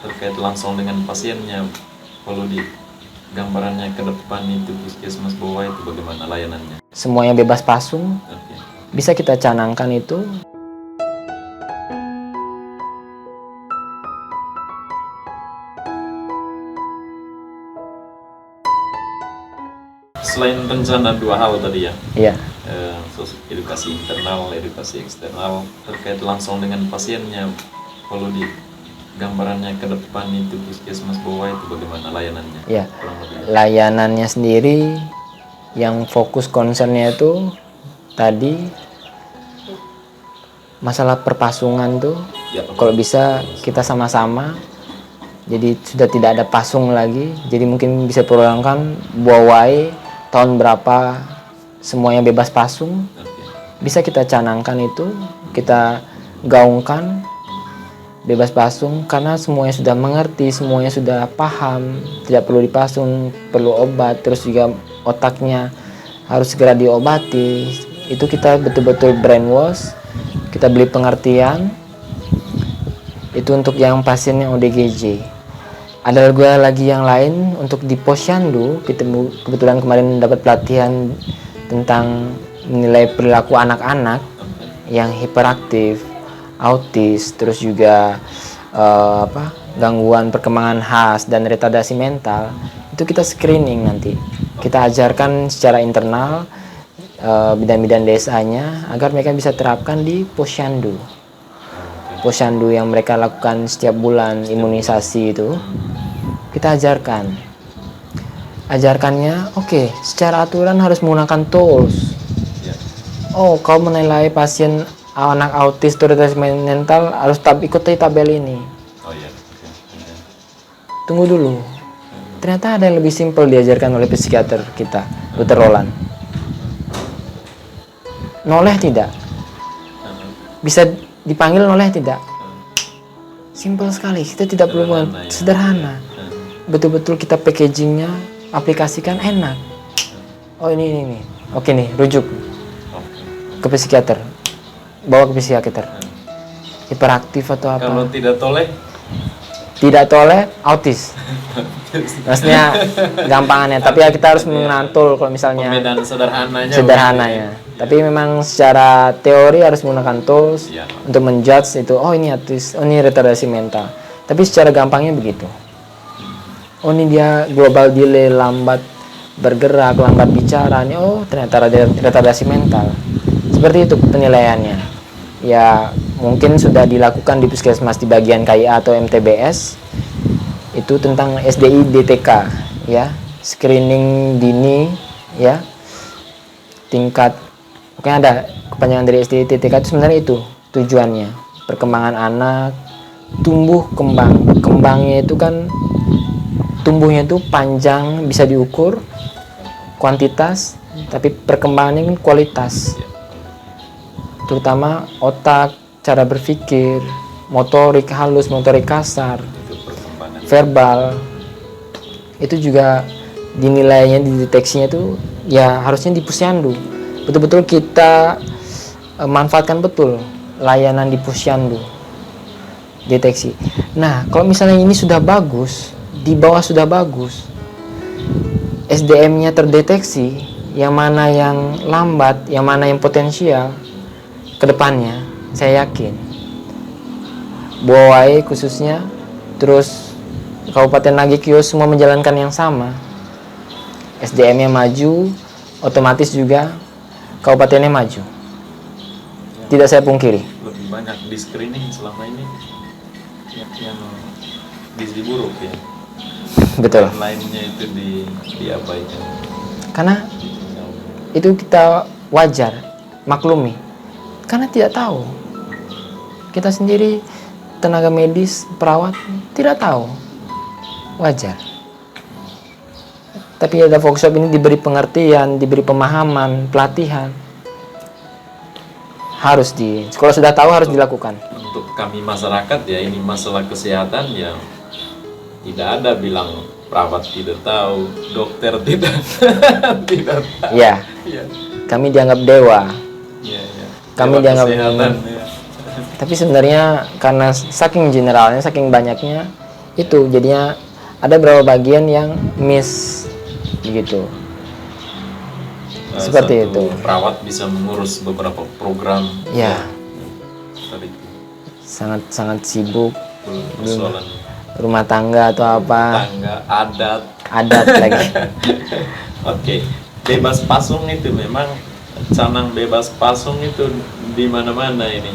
terkait langsung dengan pasiennya, kalau di gambarannya ke depan itu puskesmas bawah itu bagaimana layanannya? Semuanya bebas pasung, Oke. bisa kita canangkan itu. Selain rencana dua hal tadi ya, Iya, edukasi internal, edukasi eksternal, terkait langsung dengan pasiennya, kalau di gambarannya ke depan itu puskesmas bawah itu bagaimana layanannya? iya. Kurang lebih. Layanannya sendiri yang fokus concernnya itu tadi masalah perpasungan tuh. Ya, Kalau bisa kita sama-sama, jadi sudah tidak ada pasung lagi. Jadi mungkin bisa perulangkan buawai tahun berapa semuanya bebas pasung. oke. Bisa kita canangkan itu, kita gaungkan bebas pasung karena semuanya sudah mengerti, semuanya sudah paham, tidak perlu dipasung, perlu obat, terus juga otaknya harus segera diobati. Itu kita betul-betul brainwash, kita beli pengertian. Itu untuk yang pasien yang ODGJ. Ada juga lagi yang lain untuk di posyandu. Kita kebetulan kemarin dapat pelatihan tentang menilai perilaku anak-anak yang hiperaktif, autis, terus juga gangguan perkembangan khas dan retardasi mental. Itu kita screening nanti. Kita ajarkan secara internal bidan-bidan desanya agar mereka bisa terapkan di posyandu. Posyandu yang mereka lakukan setiap bulan imunisasi itu kita ajarkannya oke, secara aturan harus menggunakan tools. Oh, kau menilai pasien anak autis retardasi mental harus ikuti tabel ini. Oh iya. Tunggu dulu, ternyata ada yang lebih simpel diajarkan oleh psikiater kita, Dr. Roland. Noleh tidak? Bisa dipanggil noleh tidak? Simpel sekali, kita tidak perlu sederhana. Betul-betul kita packagingnya, aplikasikan enak. Oh ini. Oke nih, rujuk ke psikiater. Bawa ke psikiater. Hiperaktif atau apa? Kalau tidak toleh? Tidak toleh, autis. Maksudnya gampangannya, tapi ya kita harus mengantul kalau misalnya Pembedaan sederhananya. Tapi memang secara teori harus menggunakan tools Ya. untuk menjudge itu. Oh ini autis, oh ini retardasi mental. Tapi secara gampangnya begitu. Oh ini dia global delay, lambat bergerak, lambat bicara. Nih, oh ternyata retardasi mental. Seperti itu penilaiannya. Ya mungkin sudah dilakukan di puskesmas di bagian KIA atau MTBS. Itu tentang SDI DTK ya, screening dini ya, tingkat pokoknya ada kepanjangan dari SDI DTK. Itu sebenarnya itu tujuannya, perkembangan anak, tumbuh kembangnya itu kan tumbuhnya itu panjang bisa diukur kuantitas, tapi perkembangannya kan kualitas, terutama otak, cara berpikir, motorik halus, motorik kasar, verbal. Itu juga dinilainya, dideteksinya itu ya harusnya di posyandu. Betul-betul kita manfaatkan betul layanan di posyandu deteksi. Nah, kalau misalnya ini sudah bagus, di bawah sudah bagus, SDM-nya terdeteksi, yang mana yang lambat, yang mana yang potensial ke depannya, saya yakin Buawai khususnya, terus Kabupaten Nagikios semua menjalankan yang sama. SDM-nya maju, otomatis juga kabupatennya maju. Tidak saya pungkiri. Lebih banyak di screening selama ini yang gizi buruk ya. Betul. Lainnya itu diabaikan. Karena itu kita wajar maklumi. Karena tidak tahu. Kita sendiri tenaga medis, perawat tidak tahu. Wajar. Tapi ada workshop ini diberi pengertian, diberi pemahaman, pelatihan. Kalau sudah tahu harus dilakukan. Untuk kami masyarakat ya, ini masalah kesehatan ya, tidak ada bilang perawat tidak tahu, dokter tidak tidak tahu. Ya. Ya. Kami dianggap dewa. Ya. Kami dianggap kesehatan. Ya. Tapi sebenarnya karena saking generalnya, saking banyaknya, itu jadinya ada beberapa bagian yang miss begitu. Seperti satu itu. perawat bisa mengurus beberapa program. Ya, Tadi itu sangat sibuk persoalan rumah tangga atau apa, tangga, adat lagi. Oke, bebas pasung itu memang canang bebas pasung itu di mana-mana ini.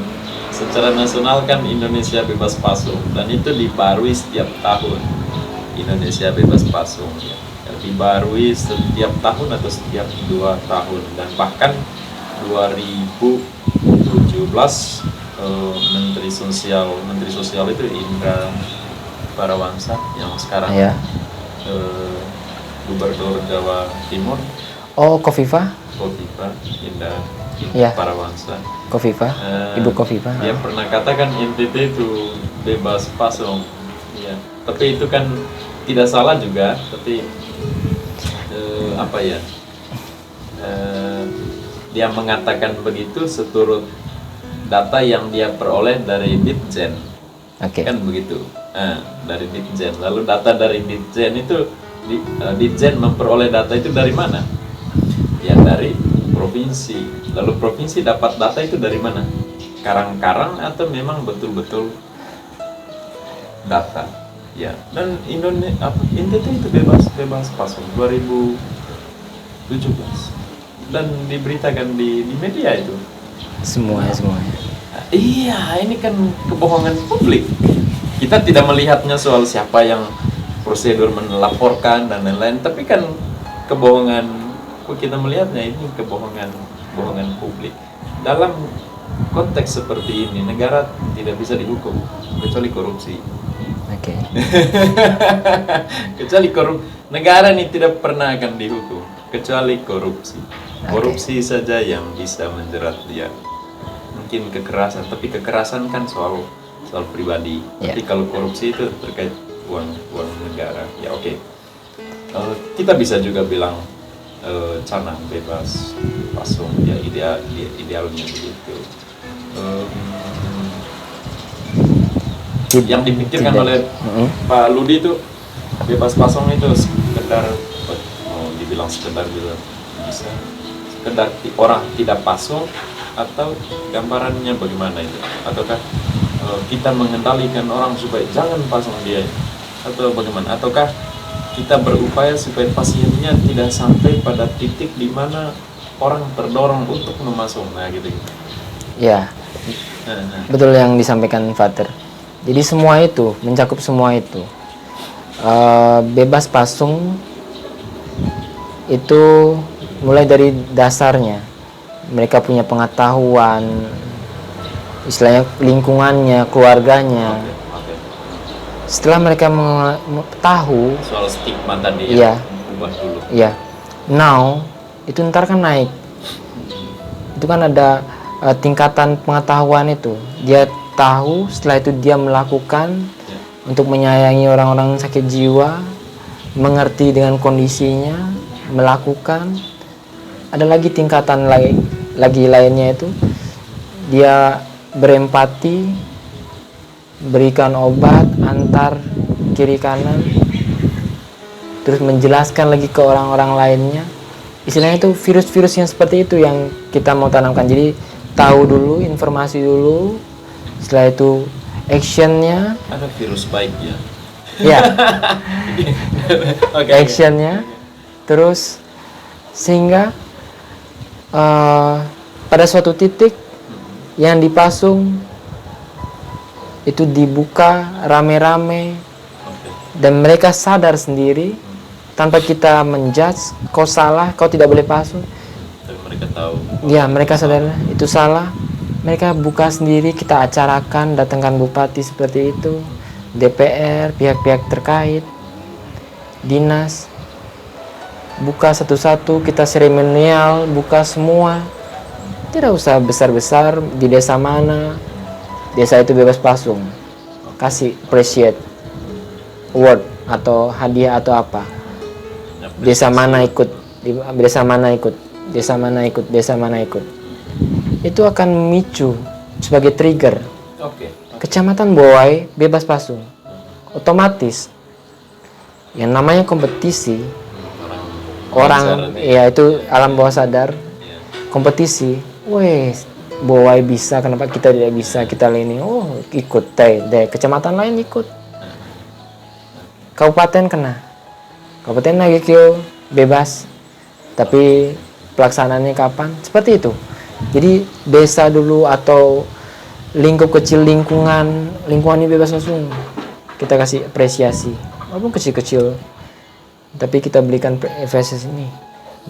Secara nasional kan Indonesia bebas pasung dan itu dibarui setiap tahun. Indonesia bebas pasung ya. Dibarui setiap tahun atau setiap 2 tahun dan bahkan 2017 Menteri Sosial itu Indra Parawansa yang sekarang Ya. Gubernur Jawa Timur Oh, Kofifa Indra Ya. Parawansa. Kofifa, Ibu Kofifa. Dia pernah katakan NTT itu bebas pasung, ya. Tapi itu kan tidak salah juga. Tapi apa ya? Dia mengatakan begitu seturut data yang dia peroleh dari Ditjen, Oke. kan begitu. Dari Ditjen. Lalu data dari Ditjen itu Ditjen memperoleh data itu dari mana? Ya dari provinsi. Lalu provinsi dapat data itu dari mana? Karang-karang atau memang betul-betul data? Ya. Dan NTT itu bebas pasung 2017 dan diberitakan di media itu. Semuanya. Iya, ini kan kebohongan publik. Kita tidak melihatnya soal siapa yang prosedur melaporkan dan lain-lain, tapi kan kebohongan kita melihatnya ini kebohongan publik. Dalam konteks seperti ini, negara tidak bisa dihukum kecuali korupsi. Oke. Kecuali negara ini tidak pernah akan dihukum kecuali korupsi. Korupsi saja yang bisa menjerat dia. Mungkin kekerasan, tapi kekerasan kan soal pribadi. Tapi kalau korupsi itu terkait uang negara. Ya oke. Kita bisa juga bilang canang bebas pasung ya idealnya begitu. Yang dipikirkan oleh Pak Ludi itu bebas pasung itu sekedar dibilang sekedar juga bisa sekedar orang tidak pasung atau gambarannya bagaimana itu, ataukah kita mengendalikan orang supaya jangan pasung dia atau bagaimana, ataukah kita berupaya supaya pasiennya tidak sampai pada titik di mana orang terdorong untuk memasung, gitu. Ya, betul yang disampaikan Father. Jadi semua itu mencakup semua itu. Bebas pasung itu mulai dari dasarnya. Mereka punya pengetahuan, istilahnya lingkungannya, keluarganya. Setelah mereka tahu soal stigma tadi ya, ubah dulu. Iya. Now itu ntar kan naik. Itu kan ada tingkatan pengetahuan itu. Dia tahu, setelah itu dia melakukan untuk menyayangi orang-orang sakit jiwa, mengerti dengan kondisinya, melakukan. Ada lagi tingkatan lagi lainnya itu dia berempati, berikan obat antar kiri kanan, terus menjelaskan lagi ke orang-orang lainnya. Istilahnya itu virus-virus yang seperti itu yang kita mau tanamkan. Jadi tahu dulu, informasi dulu, setelah itu actionnya. Ada virus baiknya. Ya. Actionnya, terus sehingga pada suatu titik yang dipasung itu dibuka rame-rame dan mereka sadar sendiri tanpa kita menjudge, kau salah, kau tidak boleh pasung. Dan mereka tahu. Ya, mereka sadar itu salah. Mereka buka sendiri, kita acarakan, datangkan bupati seperti itu, DPR, pihak-pihak terkait, dinas. Buka satu-satu, kita seremonial, buka semua. Tidak usah besar-besar di desa mana. Desa itu bebas pasung. Kasih appreciate award atau hadiah atau apa. Desa mana ikut, desa mana ikut, desa mana ikut, desa mana ikut. Itu akan memicu sebagai trigger. Kecamatan Bowai bebas pasung. otomatis yang namanya kompetisi Orang orang ya itu alam bawah sadar ya. kompetisi. Weh, Bowai bisa, kenapa kita tidak bisa? Kita ini, oh ikut deh, kecamatan lain ikut, kabupaten kena, kabupaten Nagekyo bebas, tapi pelaksanaannya kapan? Seperti itu. Jadi desa dulu atau lingkup kecil lingkungan ini bebas langsung kita kasih apresiasi, walaupun kecil-kecil, tapi kita belikan investasi ini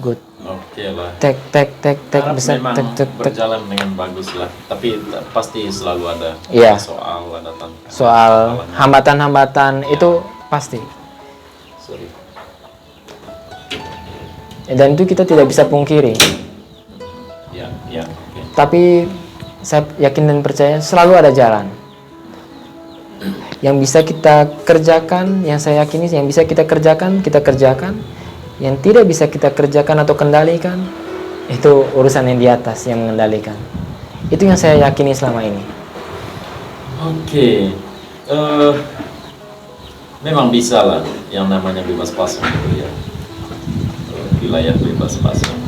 good. Oke lah. Tek Harap besar memang tek. berjalan dengan bagus lah. Tapi pasti selalu ada Iya. soal, ada tantangan. Soal halangan. hambatan-hambatan itu pasti. Sorry. Dan itu kita tidak bisa pungkiri. Ya, oke. Tapi saya yakin dan percaya selalu ada jalan. Yang bisa kita kerjakan, yang saya yakini yang bisa kita kerjakan, kita kerjakan. Yang tidak bisa kita kerjakan atau kendalikan, itu urusan yang di atas yang mengendalikan. Itu yang saya yakini selama ini. Oke. Memang bisa lah yang namanya bebas pasung itu ya. Wilayah bebas pasung.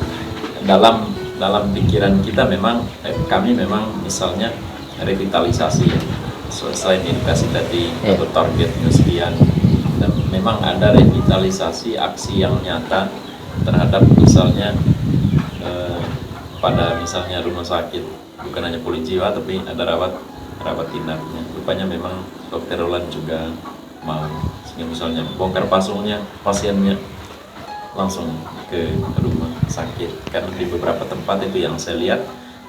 Dalam pikiran kita memang kami memang misalnya revitalisasi ya. Selain edukasi tadi atau targetnya sekian, dan memang ada revitalisasi aksi yang nyata terhadap misalnya pada misalnya rumah sakit, bukan hanya poli jiwa tapi ada rawat inapnya. Rupanya memang dokter Roland juga mau, sehingga misalnya bongkar pasungnya pasiennya langsung ke rumah sakit. Karena di beberapa tempat itu yang saya lihat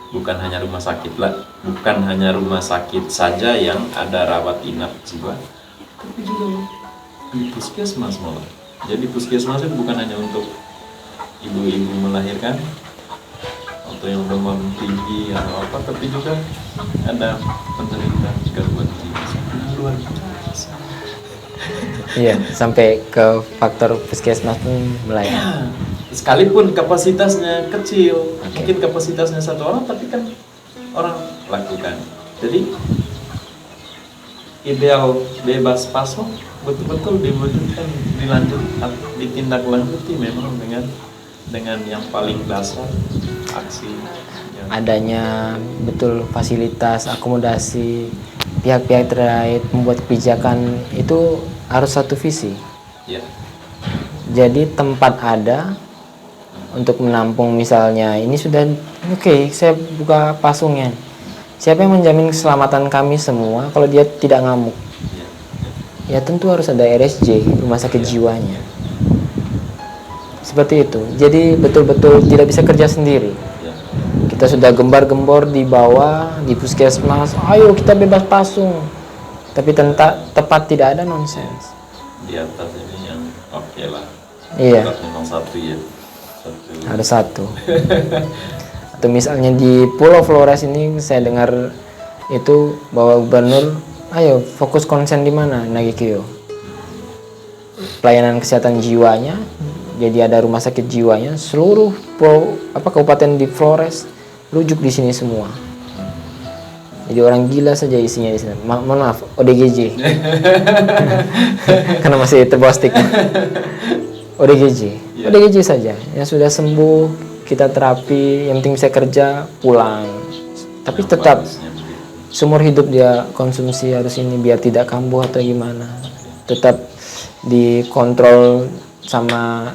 bukan hanya rumah sakit saja yang ada rawat inap jiwa, tapi juga di puskesmas malah. Jadi puskesmas itu bukan hanya untuk ibu-ibu melahirkan atau yang demam tinggi atau apa, tapi juga ada penderita gangguan jiwa. Luar biasa. Iya, sampai ke faktor puskesmas pun melayani. Sekalipun kapasitasnya kecil, mungkin kapasitasnya 1 orang, tapi kan orang lakukan. Jadi ideal bebas pasung betul-betul diwujudkan, ditindaklanjuti memang dengan yang paling dasar aksi. Adanya betul fasilitas, akomodasi, pihak-pihak terkait membuat kebijakan itu harus satu visi. Ya. Jadi tempat ada untuk menampung, misalnya ini sudah oke, saya buka pasungnya. Siapa yang menjamin keselamatan kami semua kalau dia tidak ngamuk? Ya tentu harus ada RSJ, rumah sakit jiwanya. Seperti itu. Jadi betul-betul tidak bisa kerja sendiri. Kita sudah gembar-gembor di bawah, di puskesmas, ayo kita bebas pasung. Tapi tepat tidak ada, nonsens. Di atas ini yang oke lah. Iya. Memang satu ya. Harus satu. Atau misalnya di Pulau Flores ini saya dengar itu bahwa gubernur, ayo fokus konsen di mana? Nagekyo. Pelayanan kesehatan jiwanya, jadi ada rumah sakit jiwanya, seluruh kabupaten di Flores rujuk di sini semua. Jadi orang gila saja isinya di sini. Mohon maaf, ODGJ. Karena masih terbawa stigma. ODGJ. ODGJ saja. Yang sudah sembuh, kita terapi, yang penting bisa kerja, pulang. Tapi tetap seumur hidup dia konsumsi harus ini biar tidak kambuh atau gimana. Tetap dikontrol sama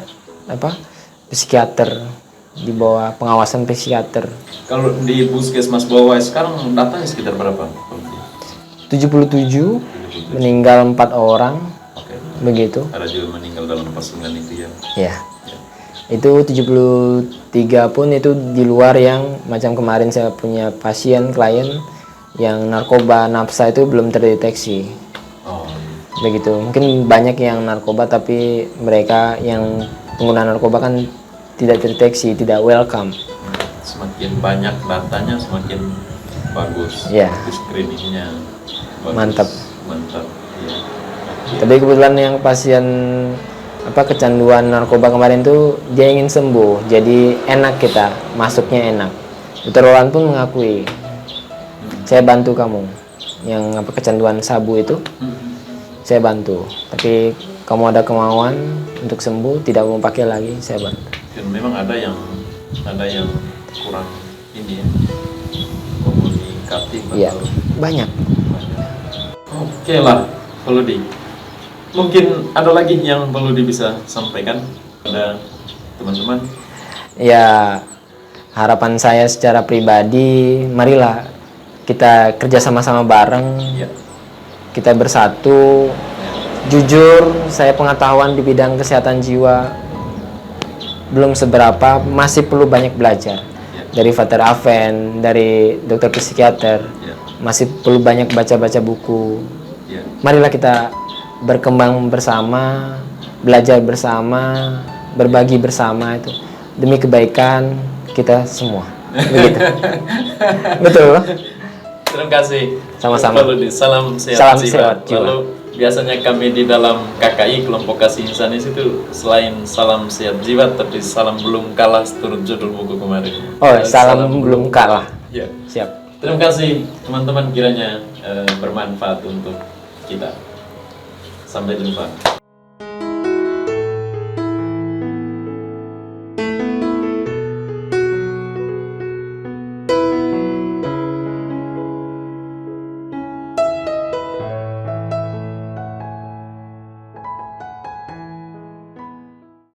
psikiater, di bawah pengawasan psikiater. Kalau di puskesmas bawah sekarang datanya sekitar berapa? 77, meninggal 4 orang. Oke. Begitu. Ada juga meninggal dalam pasungan itu ya. Ya. Itu 73 pun itu di luar yang macam kemarin saya punya pasien klien yang narkoba nafsa itu belum terdeteksi. Oh. Begitu. Mungkin banyak yang narkoba tapi mereka yang pengguna narkoba kan tidak terdeteksi, tidak welcome. Semakin banyak datanya semakin bagus. Ya. Screeningnya bagus. Mantap. Ya. Tapi kebetulan yang pasien kecanduan narkoba kemarin tuh dia ingin sembuh, jadi enak kita masuknya enak. Dr. Roland pun mengakui, saya bantu kamu yang kecanduan sabu itu, saya bantu. Tapi kamu ada kemauan untuk sembuh, tidak mau pakai lagi, saya bantu. Dan memang ada yang kurang ini ya, komunikatif Iya, atau banyak. Oke lah, Pak Ludi. Mungkin ada lagi yang Pak Ludi bisa sampaikan pada teman-teman? Ya, harapan saya secara pribadi, marilah kita kerja sama-sama bareng, Ya. kita bersatu. Jujur, saya pengetahuan di bidang kesehatan jiwa belum seberapa, masih perlu banyak belajar. Dari Father Aven, dari dokter psikiater, Ya. masih perlu banyak baca-baca buku. Ya. Marilah kita berkembang bersama, belajar bersama, berbagi bersama itu demi kebaikan kita semua. Begitu. Betul. Terima kasih. Sama-sama. Pak Ludi. Salam sehat Salam jiwa. sehat jiwa. Lalu biasanya kami di dalam KKI kelompok kasih insanis itu selain salam sehat jiwa tapi salam belum kalah turut judul buku kemarin. Oh, salam belum kalah. Ya. Siap. Terima kasih teman-teman, kiranya bermanfaat untuk kita. Sampai jumpa.